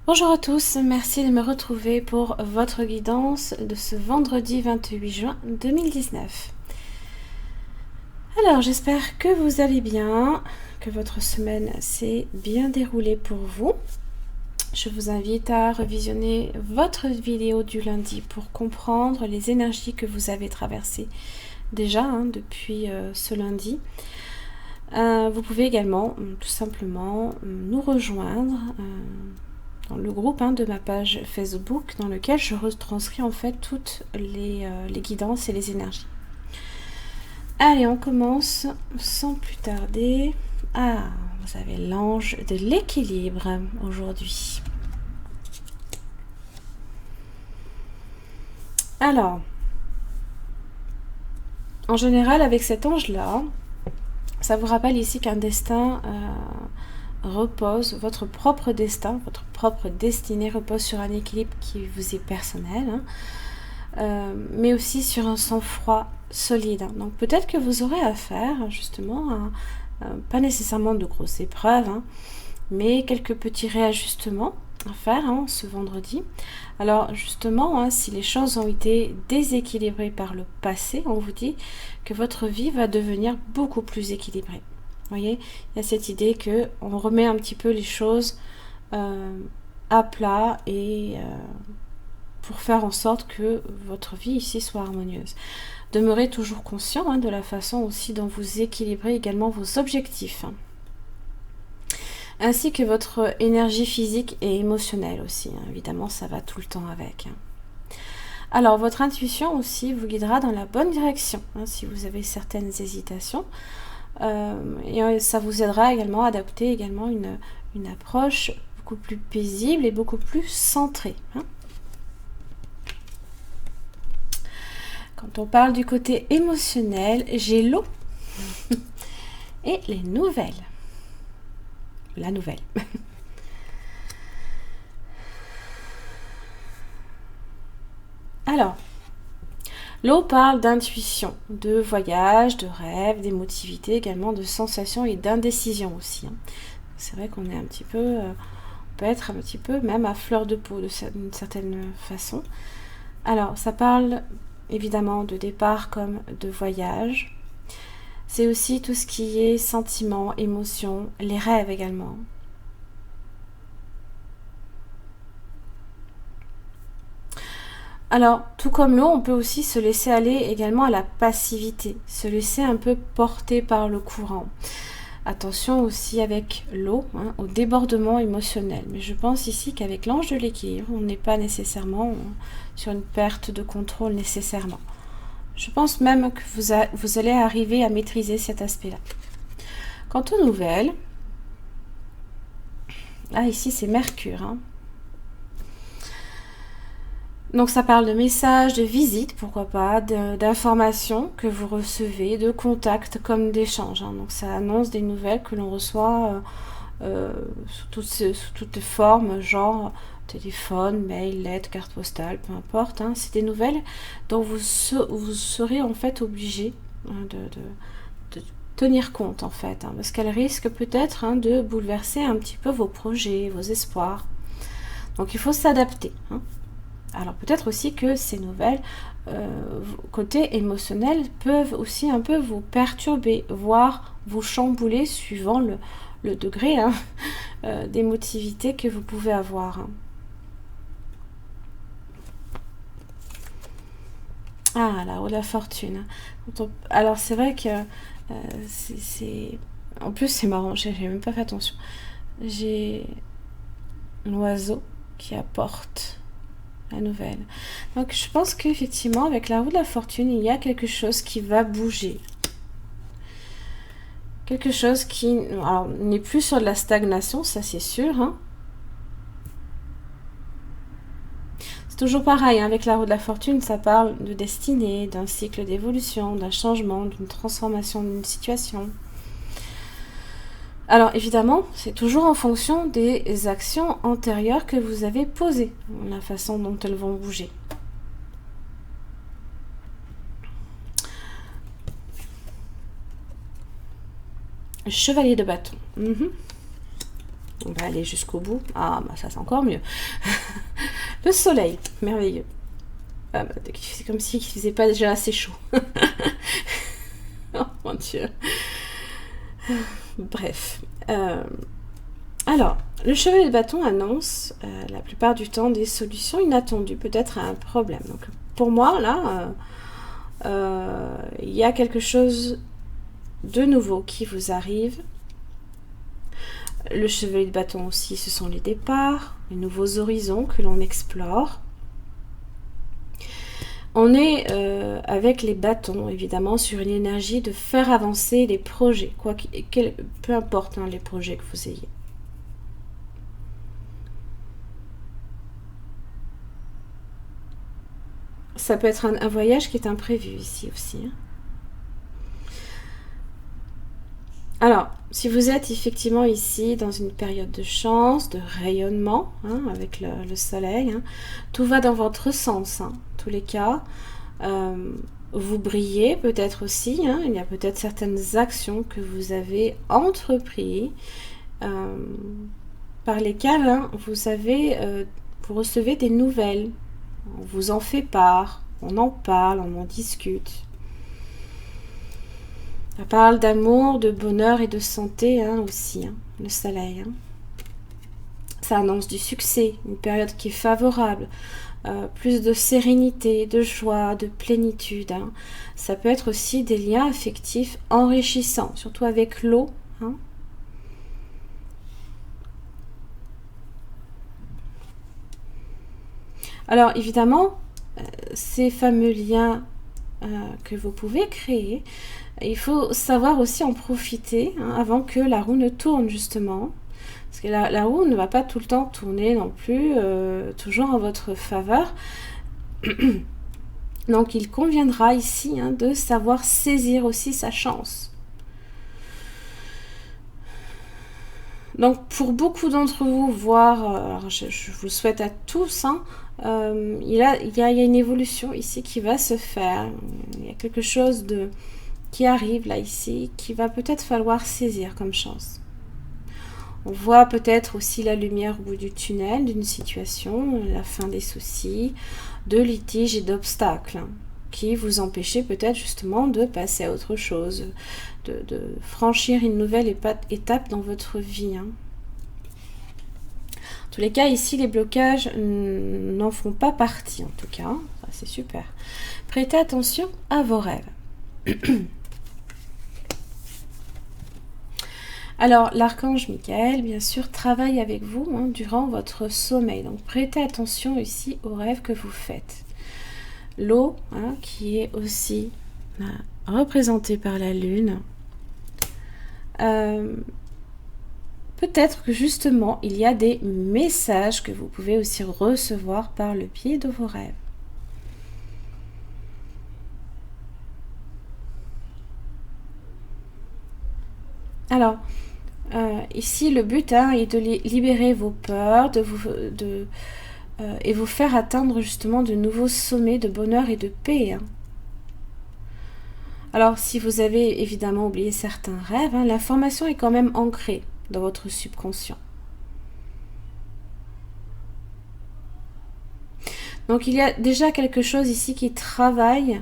Bonjour à tous, merci de me retrouver pour votre guidance de ce vendredi 28 juin 2019. Alors j'espère que vous allez bien, que votre semaine s'est bien déroulée pour vous. Je vous invite à revisionner votre vidéo du lundi pour comprendre les énergies que vous avez traversées déjà depuis ce lundi. Vous pouvez également tout simplement nous rejoindre dans le groupe de ma page Facebook dans lequel je retranscris en fait toutes les guidances et les énergies. Allez, on commence sans plus tarder. Ah, vous avez l'ange de l'équilibre aujourd'hui. Alors, en général avec cet ange-là, ça vous rappelle ici qu'un destin repose, votre propre destin, votre propre destinée repose sur un équilibre qui vous est personnel, mais aussi sur un sang-froid solide. Donc peut-être que vous aurez à faire justement, pas nécessairement de grosses épreuves, mais quelques petits réajustements à faire ce vendredi. Alors justement, si les choses ont été déséquilibrées par le passé, on vous dit que votre vie va devenir beaucoup plus équilibrée. Vous voyez, il y a cette idée que on remet un petit peu les choses à plat et pour faire en sorte que votre vie ici soit harmonieuse. Demeurez toujours conscient de la façon aussi dont vous équilibrez également vos objectifs, ainsi que votre énergie physique et émotionnelle aussi. Évidemment, ça va tout le temps avec. Alors, votre intuition aussi vous guidera dans la bonne direction, si vous avez certaines hésitations. Et ça vous aidera également à adapter également une approche beaucoup plus paisible et beaucoup plus centrée. Quand on parle du côté émotionnel, j'ai l'eau et les nouvelles. La nouvelle. Alors, l'eau parle d'intuition, de voyage, de rêve, d'émotivité, également de sensations et d'indécision aussi. C'est vrai qu'on est un petit peu, on peut être un petit peu même à fleur de peau d'une certaine façon. Alors, ça parle évidemment de départ comme de voyage. C'est aussi tout ce qui est sentiments, émotions, les rêves également. Alors, tout comme l'eau, on peut aussi se laisser aller également à la passivité, se laisser un peu porter par le courant. Attention aussi avec l'eau, au débordement émotionnel. Mais je pense ici qu'avec l'ange de l'équilibre, on n'est pas nécessairement sur une perte de contrôle nécessairement. Je pense même que vous allez arriver à maîtriser cet aspect-là. Quant aux nouvelles, ici c'est Mercure. Donc ça parle de messages, de visites, pourquoi pas, d'informations que vous recevez, de contacts comme d'échanges. Donc ça annonce des nouvelles que l'on reçoit sous toutes formes, genre téléphone, mail, lettre, carte postale, peu importe. C'est des nouvelles dont vous serez en fait obligé de tenir compte en fait, parce qu'elles risquent peut-être de bouleverser un petit peu vos projets, vos espoirs. Donc il faut s'adapter. Alors peut-être aussi que ces nouvelles, côté émotionnel, peuvent aussi un peu vous perturber, voire vous chambouler suivant le degré d'émotivité que vous pouvez avoir. Ah, là, la fortune. Alors c'est vrai que c'est... En plus c'est marrant, j'ai même pas fait attention. J'ai l'oiseau qui apporte la nouvelle. Donc je pense qu'effectivement avec la roue de la fortune il y a quelque chose qui va bouger. quelque chose qui n'est plus sur de la stagnation, ça c'est sûr. Hein. C'est toujours pareil, hein, avec la roue de la fortune, ça parle de destinée, d'un cycle d'évolution, d'un changement, d'une transformation d'une situation. Alors évidemment, c'est toujours en fonction des actions antérieures que vous avez posées, la façon dont elles vont bouger. Chevalier de bâton. On va aller jusqu'au bout. Ah, bah ça c'est encore mieux. Le soleil, merveilleux. Ah, bah, c'est comme s'il ne faisait pas déjà assez chaud. Oh mon Dieu. Bref. Alors, le chevalier de bâton annonce la plupart du temps des solutions inattendues, peut-être à un problème. Donc, pour moi, là, il y a quelque chose de nouveau qui vous arrive. Le chevalier de bâton aussi, ce sont les départs, les nouveaux horizons que l'on explore. On est avec les bâtons, évidemment, sur une énergie de faire avancer les projets, peu importe hein, les projets que vous ayez. Ça peut être un voyage qui est imprévu ici aussi. Hein. Alors, si vous êtes effectivement ici dans une période de chance, de rayonnement, hein, avec le soleil, hein, tout va dans votre sens, hein, tous les cas. Vous brillez peut-être aussi, hein, il y a peut-être certaines actions que vous avez entreprises par lesquelles hein, vous recevez des nouvelles. On vous en fait part, on en parle, on en discute. Ça parle d'amour, de bonheur et de santé hein, aussi, hein, le soleil. Hein. Ça annonce du succès, une période qui est favorable, plus de sérénité, de joie, de plénitude. Hein. Ça peut être aussi des liens affectifs enrichissants, surtout avec l'eau. Hein. Alors évidemment, ces fameux liens que vous pouvez créer, il faut savoir aussi en profiter hein, avant que la roue ne tourne justement. Parce que la roue ne va pas tout le temps tourner non plus, toujours en votre faveur. Donc il conviendra ici hein, de savoir saisir aussi sa chance. Donc pour beaucoup d'entre vous, voire, je vous le souhaite à tous, hein, il y a une évolution ici qui va se faire. Il y a quelque chose qui arrive là ici, qui va peut-être falloir saisir comme chance. On voit peut-être aussi la lumière au bout du tunnel d'une situation, la fin des soucis, de litiges et d'obstacles hein, qui vous empêchaient peut-être justement de passer à autre chose, de franchir une nouvelle étape dans votre vie. Hein. En tous les cas, ici, les blocages n'en font pas partie, en tout cas. Ça, c'est super. Prêtez attention à vos rêves. Alors, l'archange Michael, bien sûr, travaille avec vous hein, durant votre sommeil. Donc, prêtez attention ici aux rêves que vous faites. L'eau, hein, qui est aussi représentée par la lune. Peut-être que justement, il y a des messages que vous pouvez aussi recevoir par le biais de vos rêves. Alors, ici, le but hein, est de libérer vos peurs, et vous faire atteindre justement de nouveaux sommets de bonheur et de paix. Hein. Alors, si vous avez évidemment oublié certains rêves, hein, l'information est quand même ancrée dans votre subconscient. Donc, il y a déjà quelque chose ici qui travaille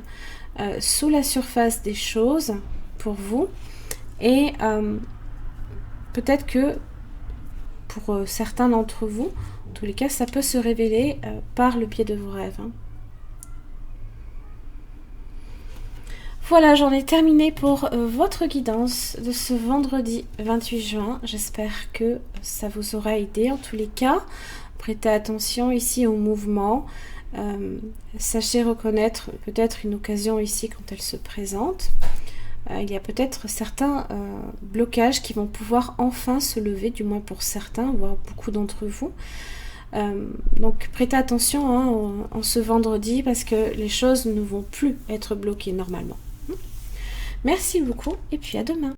sous la surface des choses pour vous. Et peut-être que pour certains d'entre vous, en tous les cas, ça peut se révéler par le biais de vos rêves. Hein. Voilà, j'en ai terminé pour votre guidance de ce vendredi 28 juin. J'espère que ça vous aura aidé. En tous les cas, prêtez attention ici au mouvement. Sachez reconnaître peut-être une occasion ici quand elle se présente. il y a peut-être certains blocages qui vont pouvoir enfin se lever, du moins pour certains, voire beaucoup d'entre vous. Donc prêtez attention en ce vendredi parce que les choses ne vont plus être bloquées normalement. Merci beaucoup et puis à demain.